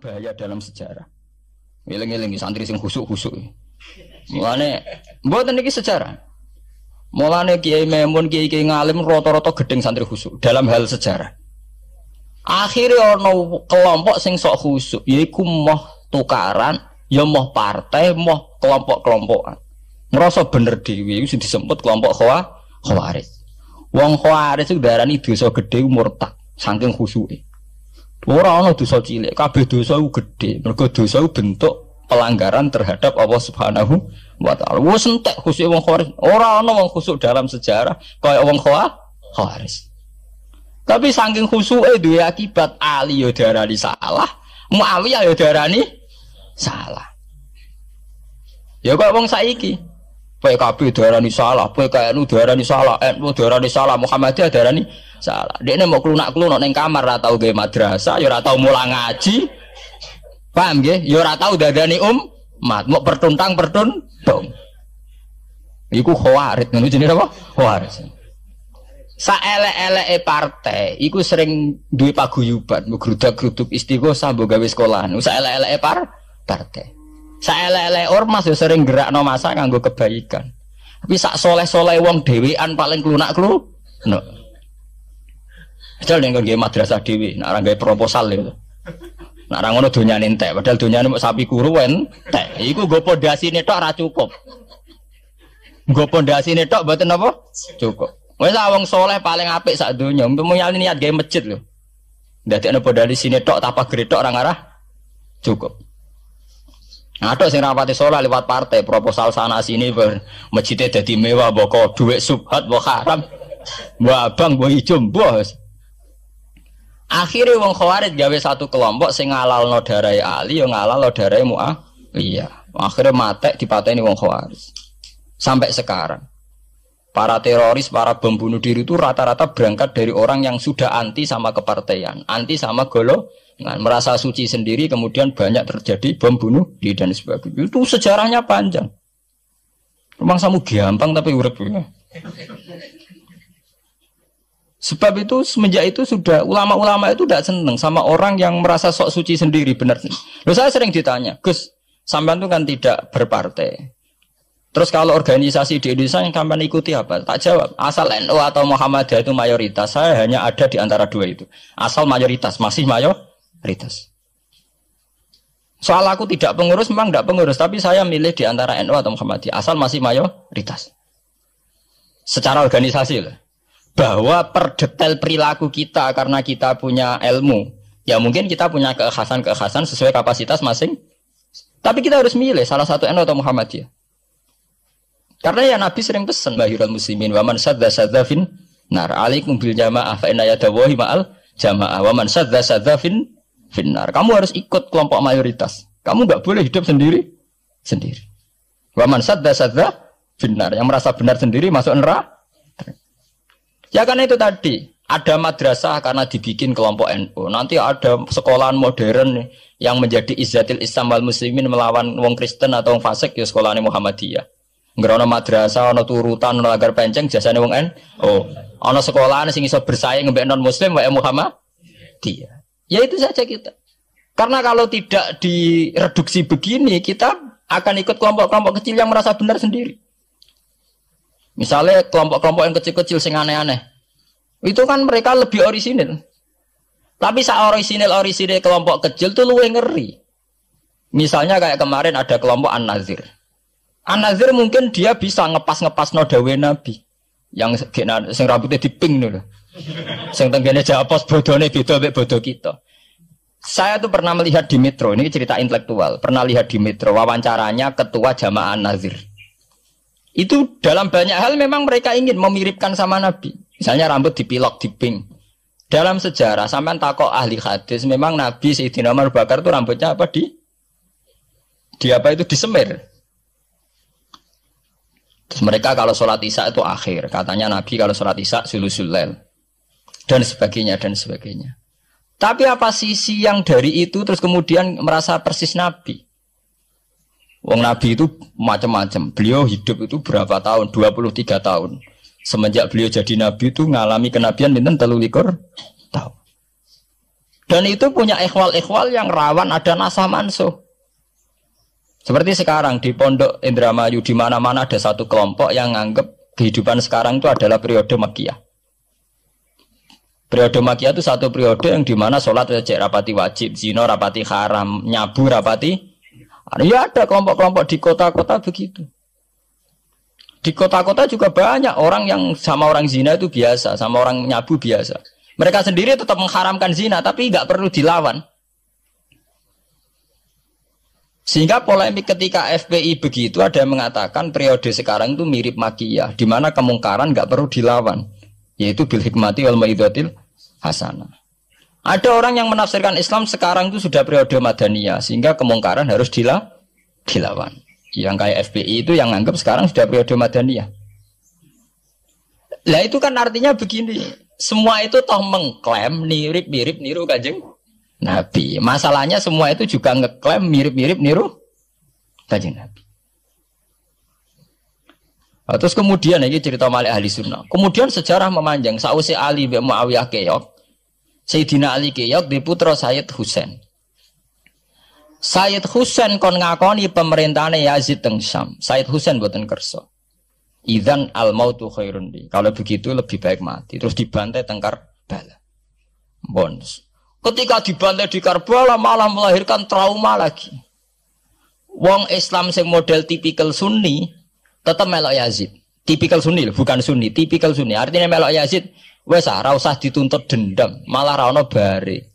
bahaya dalam sejarah. Eling-eling santri sing khusuk-khusuk. Mulane mboten iki sejarah. Mulane Kiai Memun, Kiai ngalim rata-rata gedeng santri khusuk dalam hal sejarah. Akhirnya ono kelompok sing sok khusuk, yaiku moh tukaran, ya moh partai, moh kelompok-kelompokan. Ngerasa bener dhewe iku sing disebut kelompok Khawarij. Wong Khawarij iku darani dosa gedhe murtad saking khusuke. Ora ana dosa cilik, kabeh dosa iku gedhe. Mergo dosa iku bentuk pelanggaran terhadap Allah Subhanahu wa taala. Wes entek khusuk wong Khawarij. Ora ana wong khusuk dalam sejarah kaya wong Khawarij. Tapi saking khusuke duwe akibat Ali ya darani salah, Muawiyah ya darani salah. Ya kok wong saiki PKB darani salah, PKNU darani salah, NU darani salah, Muhammadiyah darani salah. Dekne mau klunak-klunuk ning kamar ora tau gawe madrasah, ya ora tau mulang ngaji. Paham nggih? Ya ora tau dadani umat, mau pertuntang-pertuntung. Iku Khawarij, ngono jenenge apa? Khawarij. Saelek-eleke partai iku sering duwe paguyuban, ngrudak-gruduk istighosah mbok gawe sekolahan. Saelek-eleke partai. Saelek-eleke ormas yo sering gerakno masa nganggo kebaikan. Tapi sak soleh-soleh wong dhewean paling klunak-klunuk. Padahal nek nggawe madrasah dhewe, nek ora gawe proposal lho. Nek ora ngono donyane entek, padahal donyane mok sapi kuru entek. Iku nggo pondasine tok ora cukup. Nggo pondasine tok mboten apa? Cukup. Wes wong soleh paling apik sak donya, untuk nyali niat gawe masjid lho. Ndadekno pondasine tok tapa gredok ora ngarah cukup. Nah, tok sing rapati soleh lewat partai, proposal sana sini masjidnya dadi mewah, mbok dhuwit subhat, mbok haram, mbok abang, mbok ijo, bos. Akhirnya wong Khawarij gawe satu kelompok sing ngalalno darahe Ali, yo ngalalno darahe Muawiyah. Akhirnya matek dipateni wong Khawarij. Sampai sekarang para teroris, para bom bunuh diri itu rata-rata berangkat dari orang yang sudah anti sama kepartaian, anti sama golongan, merasa suci sendiri, kemudian banyak terjadi bom bunuh diri dan sebagainya. Itu sejarahnya panjang. Memang samu gampang tapi urip. Sebab itu semenjak itu sudah ulama-ulama itu tidak senang sama orang yang merasa sok suci sendiri, benar. Loh, saya sering ditanya, Gus, sampean itu kan tidak berpartai. Terus kalau organisasi di Indonesia yang sampean ikuti apa? Tak jawab. Asal NU atau Muhammadiyah itu mayoritas, saya hanya ada di antara dua itu. Asal mayoritas, masih mayoritas. Soal aku tidak pengurus, memang tidak pengurus, tapi saya milih di antara NU atau Muhammadiyah. Asal masih mayoritas. Secara organisasi lah. Bahwa per detail perilaku kita karena kita punya ilmu, ya mungkin kita punya keekhasan sesuai kapasitas masing. Tapi kita harus milih salah satu NU atau Muhammadiyah. Karena ya Nabi sering pesan bahirul muslimin wa man sadza fin nar alaikum bil jamaah fa inna yadawahi ma'al jamaah wa man sadza fin nar. Kamu harus ikut kelompok mayoritas. Kamu enggak boleh hidup sendiri. Wa man sadza fin nar, yang merasa benar sendiri masuk neraka. Ya karena itu tadi ada madrasah karena dibikin kelompok NU. Nanti ada sekolahan modern yang menjadi izzatil Islam wal muslimin melawan wong Kristen atau wong fasik, ya sekolahane Muhammadiyah. Enggak ana madrasah, ana turutan, ana lagar penceng jasane wong NU. Ana sekolahan sing iso bersaing mbek non muslim wae Muhammadiyah. Ya itu saja kita. Karena kalau tidak direduksi begini, kita akan ikut kelompok-kelompok kecil yang merasa benar sendiri. Misalnya kelompok-kelompok yang kecil-kecil sing aneh-aneh. Itu kan mereka lebih orisinil. Tapi orisinil kelompok kecil tuh luwih ngeri. Misalnya kayak kemarin ada kelompok An-Nazir. An-Nazir mungkin dia bisa ngepas no dawe Nabi. Yang sing rambutnya diping dulu. Sing tenggene japos bodone beda mek bodo kita. Saya tuh pernah melihat di Metro, ini cerita intelektual. Pernah lihat di Metro wawancaranya ketua Jamaah An-Nazir. Itu dalam banyak hal memang mereka ingin memiripkan sama Nabi. Misalnya rambut dipilok, diping. Dalam sejarah, sampean takok ahli hadis, memang Nabi Sayyidina Umar Bakar itu rambutnya apa disemir. Terus mereka kalau sholat isya itu akhir. Katanya Nabi kalau sholat isya sulusul lail. Dan sebagainya, dan sebagainya. Tapi apa sisi yang dari itu terus kemudian merasa persis Nabi? Wong Nabi itu macam-macam. Beliau hidup itu berapa tahun? 23 tahun. Semenjak beliau jadi Nabi itu ngalami kenabian minten 23 tahun. Dan itu punya ikhwal-ikhwal yang rawan ada nasah mansuh. Seperti sekarang di Pondok Indramayu di mana-mana ada satu kelompok yang anggap kehidupan sekarang itu adalah periode Makkiyah. Periode Makkiyah itu satu periode yang dimana sholat cek rapati wajib, zina rapati haram, nyabu rapati. Ya ada kelompok-kelompok di kota-kota begitu. Di kota-kota juga banyak orang yang sama orang zina itu biasa, sama orang nyabu biasa. Mereka sendiri tetap mengharamkan zina, tapi nggak perlu dilawan. Sehingga polemik ketika FPI begitu ada yang mengatakan periode sekarang itu mirip Makkiyah, di mana kemungkaran nggak perlu dilawan, yaitu bil hikmati wal mau'izatil hasanah. Ada orang yang menafsirkan Islam sekarang itu sudah periode Madaniyah, sehingga kemungkaran harus dilawan. Yang kayak FPI itu yang anggap sekarang sudah periode Madaniyah. Lah itu kan artinya begini, semua itu toh mengklaim mirip-mirip niru Kanjeng Nabi. Masalahnya semua itu juga ngeklaim mirip-mirip niru Kanjeng Nabi. Nah, terus kemudian ini cerita Malik ahli sunnah. Kemudian sejarah memanjang. Sausi Ali bin Muawiyah keok, Sayyidina Ali keok di putra Sayyid Husain. Sayyid Husain kon ngakoni pemerintahane Yazid teng Syam. Sayyid Husain boten kersa. Idzan al mautu khairun li. Kalau begitu lebih baik mati. Terus dibantai teng Karbala. Bonus. Ketika dibantai di Karbala malah melahirkan trauma lagi. Wong Islam sing model tipikal Sunni tetap melok Yazid. Tipikal Sunni bukan Sunni, tipikal Sunni. Artinya melok Yazid wes ora usah dituntut dendam, malah ra ono bare.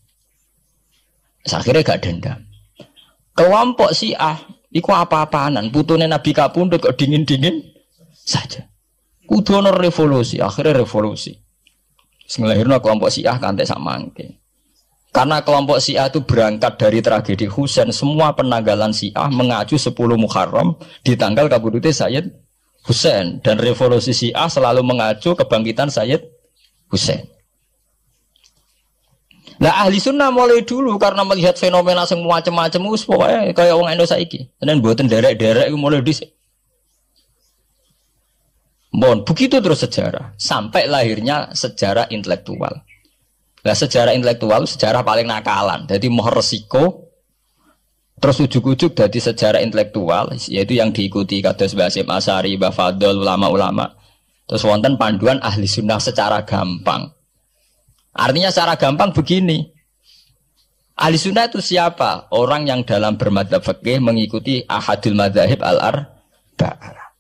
Akhirnya gak dendam. Kelompok Syiah iku apa-apaanan, putune Nabi kapundhut kok dingin-dingin saja. Kudu ono revolusi, akhirnya revolusi. Sing nglahirno kelompok Syiah kanthi sak mangke. Karena kelompok Syiah itu berangkat dari tragedi Husain, semua penanggalan Syiah mengacu 10 Muharram di tanggal kabudute Sayyid Husain, dan revolusi Syiah selalu mengacu kebangkitan Sayyid Husain. Nah ahli sunnah mulai dulu karena melihat fenomena yang macam-macam pokoknya kayak orang Indonesia saiki. Dan buatan derek-derek itu mulai dhisik. Bon, begitu terus sejarah sampai lahirnya sejarah intelektual. Nah sejarah intelektual sejarah paling nakalan. Jadi mau resiko terus ujuk-ujuk dari sejarah intelektual yaitu yang diikuti kados Mbah Hasyim Asy'ari, Mbah Fadl, ulama-ulama. Terus wonten panduan ahli sunnah secara gampang. Artinya secara gampang begini. Ahli sunnah itu siapa? Orang yang dalam bermadzhab fikih mengikuti ahadul madzahib al-arba'ah.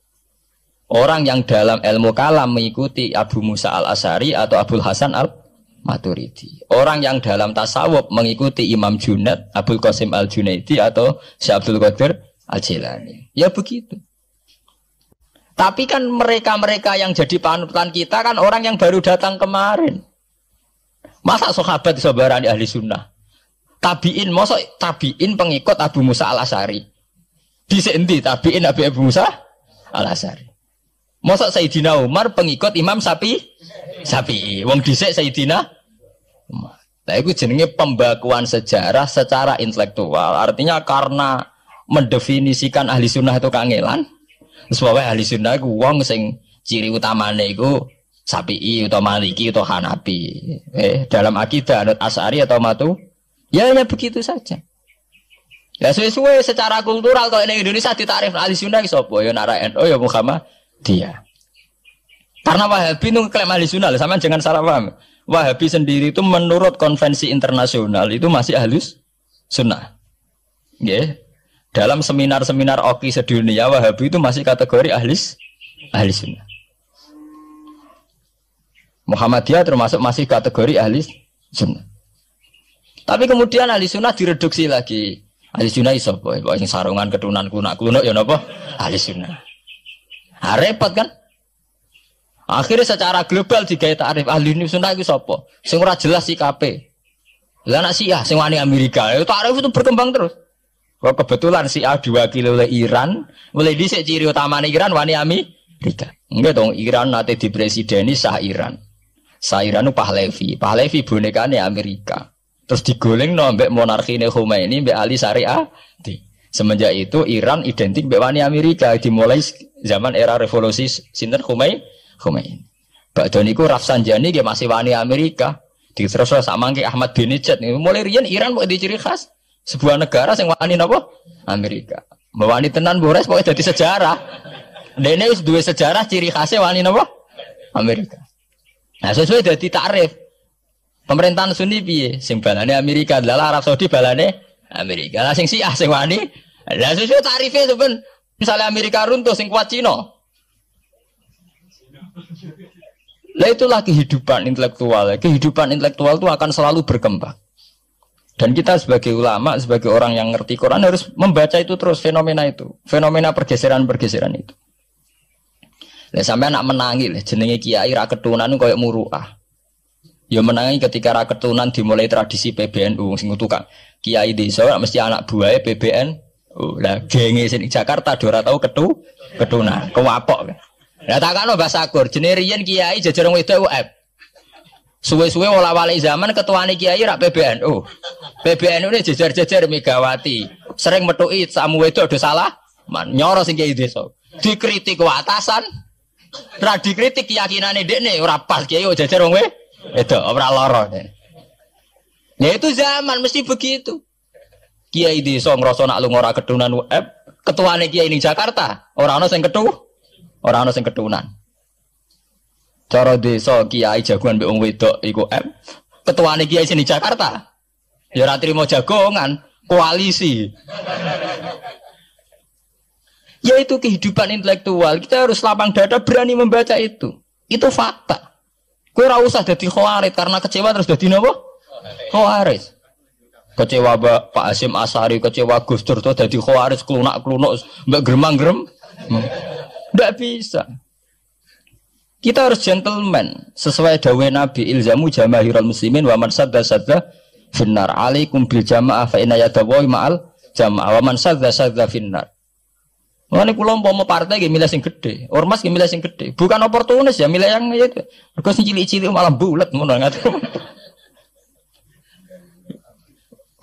Orang yang dalam ilmu kalam mengikuti Abu Musa al-Asy'ari atau Abul Hasan al-Maturidi. Orang yang dalam tasawuf mengikuti Imam Junaid, Abul Qasim al-Junaidi atau Syekh Abdul Qadir al-Jilani. Ya begitu. Tapi kan mereka-mereka yang jadi panutan kita kan orang yang baru datang kemarin. Masa sahabat sabarani ahli sunnah? Tabi'in, masa tabi'in pengikut Abu Musa al-Asy'ari? Dhisik endi tabi'in Abu Musa al-Asy'ari? Masa Sayyidina Umar pengikut Imam Syafi'i? Wong dhisik Sayyidina Umar. Nah itu jenenge pembakuan sejarah secara intelektual. Artinya karena mendefinisikan ahli sunnah itu kangelan. Sebab ahli sunnah itu wong sing ciri utamane iku Syafi'i atau Maliki atau Hanafi. Dalam akidah anut Asy'ari atau Matu, ya begitu saja. Ya sesuai secara kultural kalau di Indonesia ditakrif ahli sunnah ki sapa? Ya Nara NU ya Muhammadiyah. Karena Wahabi itu klaim ahli sunnah, sama jangan salah paham. Wahabi sendiri itu menurut konvensi internasional itu masih ahli sunnah. Nggih. Dalam seminar-seminar OKI sedunia Wahabi itu masih kategori ahli sunnah. Muhammadiyah termasuk masih kategori ahli sunnah. Tapi kemudian ahli sunnah direduksi lagi. Ahli sunnah iso apa? Sing sarungan ketunan kunak-kunak ya napa? Ahli sunnah. Repot kan? Akhirnya secara global digawe takrif ahli sunnah iku sapa? Sing ora jelas sikape. Lah nek Syiah sing wani Amerika, takrif itu berkembang terus. Kok kebetulan Syiah diwakili oleh Iran, mulai dhisik ciri utamane Iran wani Amerika. Enggak dong, Iran nate dipresideni Shah Iran. Shah Iran itu Pahlavi bonekane Amerika. Terus digoleng ambek monarkine Khomeini mbek Ali Syariah. Semenjak itu Iran identik mbek wani Amerika dimulai zaman era revolusi sinten Khomeini. Badhe niku Rafsanjani nggih masih wani Amerika. Terus sama kayak Ahmad bin Nijat nih. Mulai riyen Iran mau di ciri khas sebuah negara yang wani napa? Amerika. Wani tenan Bores pokoknya jadi sejarah. Dene wis duwe sejarah ciri khasnya wani napa? Amerika. Nah sesuai jadi takrif. Pemerintahan Sunni piye? Sing balane Amerika, adalah Arab Saudi balane Amerika. Lah sing Syiah sing wani. Lah sesuai tarifnya sampean misalnya Amerika runtuh sing kuat Cina. Lah itulah kehidupan intelektual. Kehidupan intelektual itu akan selalu berkembang. Dan kita sebagai ulama, sebagai orang yang ngerti Quran harus membaca itu terus fenomena itu, fenomena pergeseran-pergeseran itu. Lah sampai anak menangi lah jenenge kiai ra ketunan koyo muruah. Ya menangi ketika ra ketunan dimulai tradisi PBNU sing tukang kiai desa mesti anak buahe PBNU. Lah genge sing Jakarta ora tau ketunan, kewapok. Lah takano Mbah Sakur, jenenge riyen kiai jajar wong wedok UF. Suwe-suwe wala-wali zaman ketuane kiai rak PBNU. PBNU ne jajar-jajar Megawati. Sering metuki samu wedok do salah, nyoro sing kiai desa. Dikritik ku atasan. Ra dikritik keyakinane dekne ora pas kiai jajar wong wedok, ora lara. Ya itu zaman mesti begitu. Kiai desa ngrasa nak lunga ora ketunan UF, ketuane kiai ning Jakarta, ora ana sing Orang ana sing ketunan. Cara desa kiai jagoan mbek wong wedok iku ketuane kiai sini Jakarta. Ya ora trimo jagongan, koalisi. Ya itu kehidupan intelektual. Kita harus lapang dada berani membaca itu. Itu fakta. Kowe ora usah dadi khawarit karena kecewa terus dadi napa? Khawarit. Kecewa Pak Hasyim Asy'ari, kecewa Gus Dur terus dadi khawarit klunak-klunuk mbek gremang-grem. Tidak bisa. Kita harus gentleman sesuai dawuh Nabi ilzamu jamaahirul muslimin wa man sadda finnar alaikum bil jamaah fa inna yadawi ma'al jamaah wa man sadda finnar. Mane kula umpama partai nggih milih sing gedhe, ormas nggih milih sing gedhe. Bukan oportunis ya milih yang itu. Mergo sing cilik-cilik malah bulet ngono ngaten.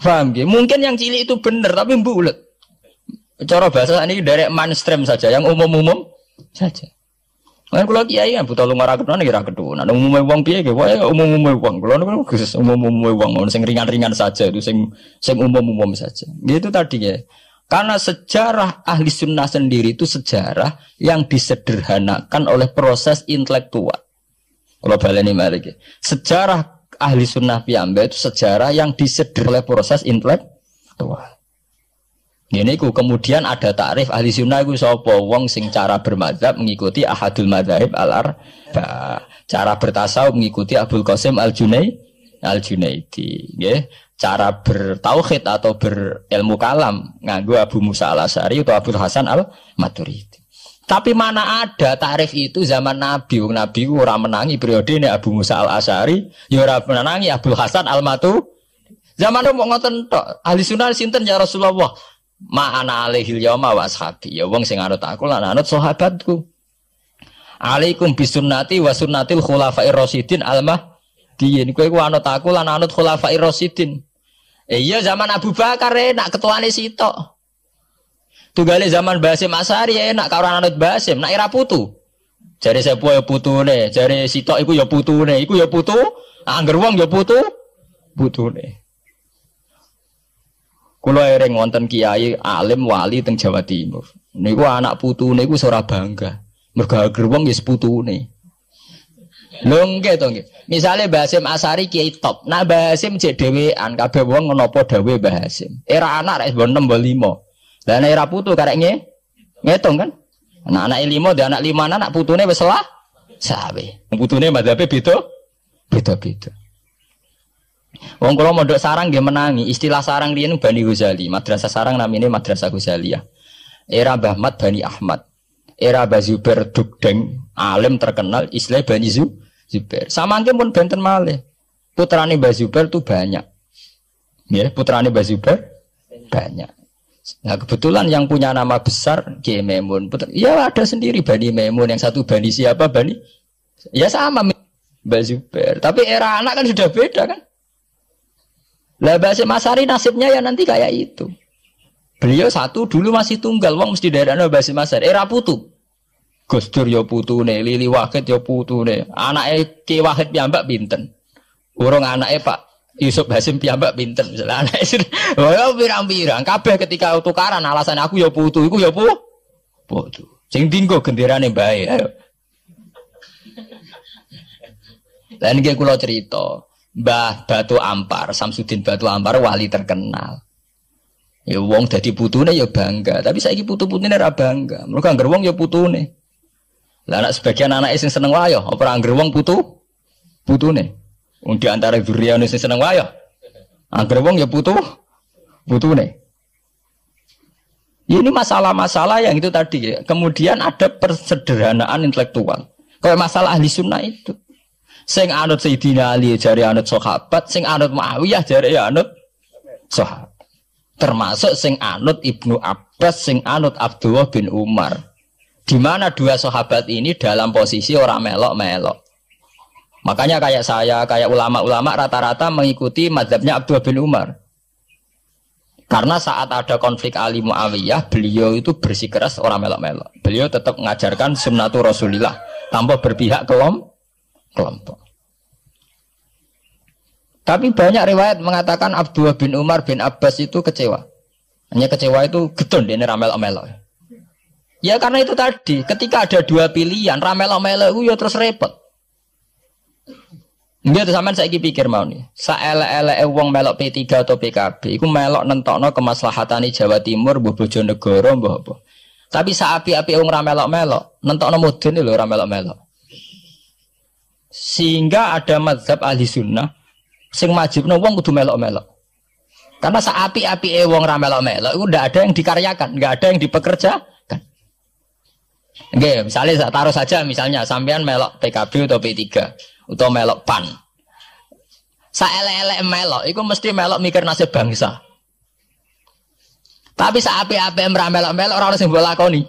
Paham nggih? Mungkin yang cilik itu benar tapi bulet. Cara bahasa ini dari mainstream saja, yang umum-umum saja. Kan kalau kiai kan buta lunga ra ketunan kira ketunan. Umume wong piye ge wae umum-umume wong. Kalau niku khusus umum-umume wong, sing ringan-ringan saja itu sing umum-umum saja. Gitu tadi ya. Karena sejarah ahli sunnah sendiri itu sejarah yang disederhanakan oleh proses intelektual. Kalau baleni malih sejarah ahli sunnah piyambak itu sejarah yang disederhanakan oleh proses intelektual. Ini ku kemudian ada takrif ahli sunnah ku sapa wong sing cara bermadzhab mengikuti ahadul madzhab al-arba. Cara bertasawuf mengikuti Abdul Qasim Al-Junaidi, nggih. Cara bertauhid atau berilmu kalam nganggo Abu Musa Al-Asy'ari atau Abdul Hasan Al-Maturidi. Tapi mana ada takrif itu zaman Nabi. Wong Nabi ora menangi periode ini Abu Musa Al-Asy'ari, ya ora menangi Abdul Hasan Al-Maturidi. Zaman mau ngoten tok. Ahli sunnah sinten ya Rasulullah? Ma'ana alaihil yauma wa ashabi. Ya wong sing anut aku lan anut sahabatku. Alaikum bisunnati wa sunnatil khulafair rasyidin al-mahdiyyin. Kowe ku anut aku lan anut khulafair rasyidin. Iya zaman Abu Bakar enak ketuane sitok. Tunggale zaman Basim Asy'ari enak karo anut Basim, nak ira putu. Jare sepuh ya putune, jare sitok iku ya putune, iku ya putu, angger wong ya putune. Kula ereng wonten kiai alim wali teng Jawa Timur. Niku anak putune iku ora bangga. Mergo ager wong wis putune. Lho nggih to nggih. Misale Basim Asy'ari kiai top. Nah Basim jek dhewean kabeh wong menapa dawuh Basim. Era anak rek 6 mbok 5. Lah nek era putu karek ngitung kan. Anak 5 dan anak 5 anak putune wis salah. Sawe. Putune madhabe beda-beda. Wong kula mondok sarang nggih menangi. Istilah sarang riyen Bani Ghazali, madrasah sarang namine Madrasah Ghazaliyah. Era Mbah Ahmad Bani Ahmad. Era Mbah Zubair Dugdeng, alim terkenal istilah Bani Zubair. Samangke pun benten malih. Putrane Mbah Zubair itu banyak. Ya, putrane Mbah Zubair banyak. Nah, kebetulan yang punya nama besar Kiai Maimun. Ya ada sendiri Bani Maimun, yang satu Bani siapa? Bani. Ya sama Mbah Zubair. Tapi era anak kan sudah beda kan? Lah Basim Asy'ari nasibnya ya nanti kayak itu. Beliau satu dulu masih tunggal, wong mesti daerahnya Basim Asy'ari. Era putu. Gus Dur ya putune, Lili Wahid ya putune. Anake Ki Wahid piyambak pinten. Urung anake Pak Yusuf Hasim piyambak pinten misalnya anake oh pirang-pirang kabeh ketika tukaran alasan aku ya putu iku ya putu. Sing dinggo genderane bae ayo. Lan iki kula cerita, Mbah Batu Ampar, Samsudin Batu Ampar wali terkenal. Ya wong dadi putune ya bangga, tapi saiki putu-putune ora bangga. Mergo angger wong ya putune. Lah anak sebagian anake sing seneng wayo, apa angger wong putune. Wong di antara dzurriyyane sing seneng wayo. Angger wong ya putune. Ini masalah-masalah yang itu tadi ya. Kemudian ada persederhanaan intelektual. Kayak masalah ahli sunnah itu. Sing anut Sayyidina Ali jare anut sahabat, sing anut Muawiyah jare ya anut sahabat. Termasuk sing anut Ibnu Abbas, sing anut Abdullah bin Umar. Di mana dua sahabat ini dalam posisi orang melok-melok. Makanya kayak saya, kayak ulama-ulama rata-rata mengikuti mazhabnya Abdullah bin Umar. Karena saat ada konflik Ali Muawiyah, beliau itu bersikeras orang melok-melok. Beliau tetap mengajarkan sunnatul Rasulillah tanpa berpihak kelompok. Tapi banyak riwayat mengatakan Abdullah bin Umar bin Abbas itu kecewa. Hanya kecewa itu getun dia ramel-melok. Ya karena itu tadi, ketika ada dua pilihan, ramel-melok itu ya terus repot. Nggih sampean saiki pikir mau nih. Saelek-eleke wong melok P3 atau PKB iku melok nentokno kemaslahatane Jawa Timur, mbuh Bojonegoro, mbuh apa. Tapi saapi-api wong ra melok-melok, nentokno mudun lho ra melok-melok. Sehingga ada mazhab ahli sunnah sing majibno wong kudu melok-melok. Karena saapi-api wong ra melok-melok iku ndak ada yang dikaryakan, nggak ada yang dipekerjakan. Nggih, misalnya taruh saja misalnya sampean melok PKB atau P3 atau melok PAN. Saelek-elek melok iku mesti melok mikir nasib bangsa. Tapi saapi-api ra melok-melok ora ono sing mbok lakoni.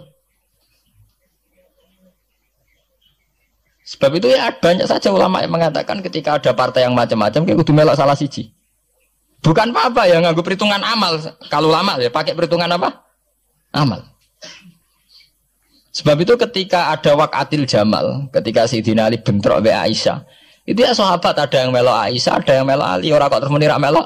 Sebab itu ya banyak saja ulama yang mengatakan ketika ada partai yang macam-macam kayak kudu melok salah siji. Bukan apa-apa ya nganggo perhitungan amal. Kalau ulama ya pakai perhitungan apa? Amal. Sebab itu ketika ada waqatil Jamal, ketika Sayyidina Ali bentrok be Aisyah, itu ya sahabat ada yang melok Aisyah, ada yang melok Ali, ora kok terus muni ra melok.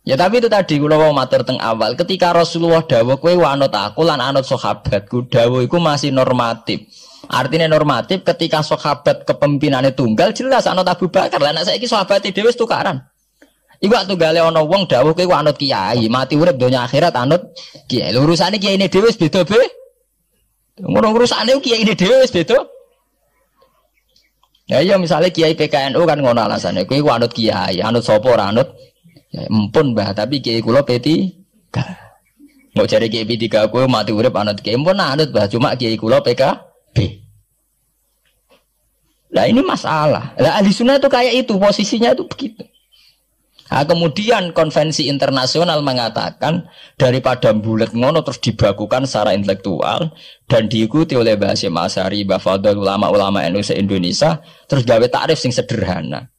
Ya tapi itu tadi kula mau matur teng awal, ketika Rasulullah dawuh kowe anut aku lan anut sahabatku, dawuh iku masih normatif. Artinya normatif ketika sahabat kepemimpinannya tunggal jelas anut Abu Bakar. Lah nek saiki sahabate dhewe wis tukaran. Iku waktu gale ana wong dawuh kowe anut kiai, mati urip donya akhirat anut kiai. Lho urusane kiyaine dhewe wis beda be. Ngono urusane kiyaine dhewe wis beda. Ya iya misalnya kiai PKNU kan ngono alasane kowe anut kiai, anut sapa ora anut ya empun Mbah, tapi kiai kula P3. Mau cari kiai P3 kowe mati urip anut kiai empun anut Mbah, cuma kiai kula PKB. Lah ini masalah. Lah ahli sunnah itu kayak itu, posisinya itu begitu. Nah, kemudian konvensi internasional mengatakan daripada bulat ngono terus dibakukan secara intelektual dan diikuti oleh Mbah Hasyim Asy'ari, Mbah Fadl, ulama-ulama Indonesia terus gawe takrif sing sederhana.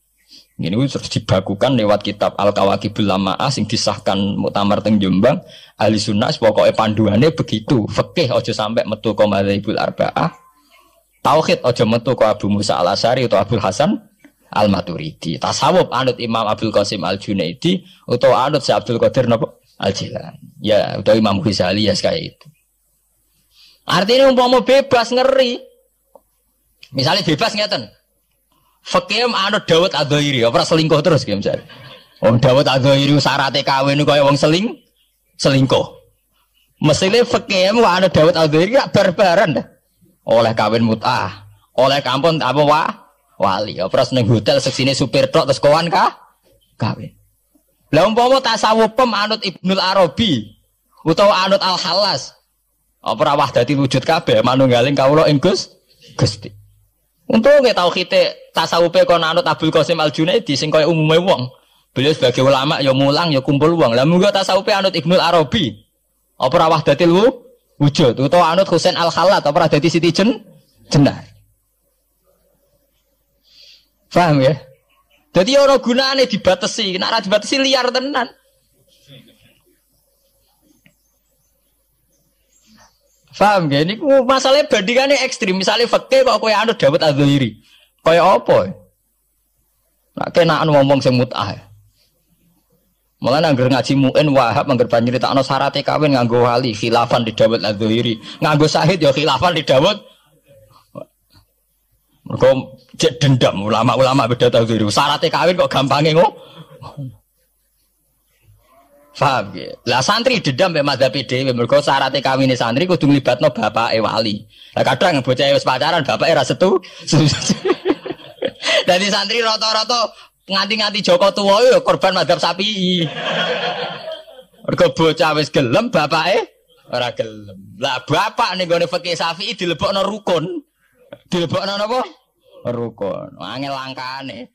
Ini terus dibakukan lewat kitab Al-Kawakibul Lama'ah sing disahkan Muktamar teng Jombang. Ahli sunnah pokoknya panduannya begitu. Fikih aja sampai metu ka madzhabul arba'ah. Tauhid aja metu ka Abu Musa Al-Asy'ari atau Abdul Hasan Al-Maturidi. Tasawuf anut Imam Abdul Qasim Al-Junaidi atau anut Syekh Abdul Qadir napa Al-Jilani. Ya, atau Imam Ghazali ya kayak itu. Artinya umpama bebas ngeri. Misalnya bebas ngeten. Fikih anut Dawud Adzairi, ora selingkuh terus nggih misalnya. Wong Dawud Adzairi syaratnya kawin kaya wong selingkuh. Mesine fikih anut Dawud Adzairi gak barbaran dah. Oleh kawin mut'ah, oleh kampung apa wali. Ora seneng hotel seksine supir tok terus kawan kawin. Lah umpama tasawuf anut Ibnul Arabi utawa anut Al-Hallas. Apa wahdati wujud kabeh manunggaling kawula ing Gusti. Untuk nggak tahu kita tasawufe kon anut Abdul Qasim Al-Junaidi sing kaya umume wong. Beliau sebagai ulama ya mulang ya kumpul wong. Lah munggo tasawufe anut Ibnul Arabi. Apa ra wahdatil wujud utawa anut Husain Al-Khallat apa ra dadi Siti Jenar. Paham ya? Jadi ora gunane dibatasi, nek ora dibatasi liar tenan. Paham gak? Ini masalahnya bandingannya ekstrim. Misalnya fakih kok kowe anut Dawud Adzairi. Kaya apa? Nak kenaan ngomong sing mut'ah. Mulane anggere ngaji muin Wahab anggere nyritakno syaraté kawin nganggo wali khilafan di Dawud Az-Zuhairi. Nganggo syahid ya khilafan di Dawud. Mergo cek dendam ulama-ulama beda tau diri. Syaraté kawin kok gampange Faham ya? Lah santri dendam mek mazhab dhewe mergo syaraté kawine santri kudu nglibatno bapake wali. Lah kadang bocah wis pacaran bapake ra setu. Dadi santri rata-rata nganti-nganti Joko tuwa yo korban mazhab Syafi'i. Mergo bocah wis gelem bapake ora gelem. Lah bapak ning gone fikih Syafi'i dilebokno rukun. Dilebokno napa? Rukun. Angel langkane.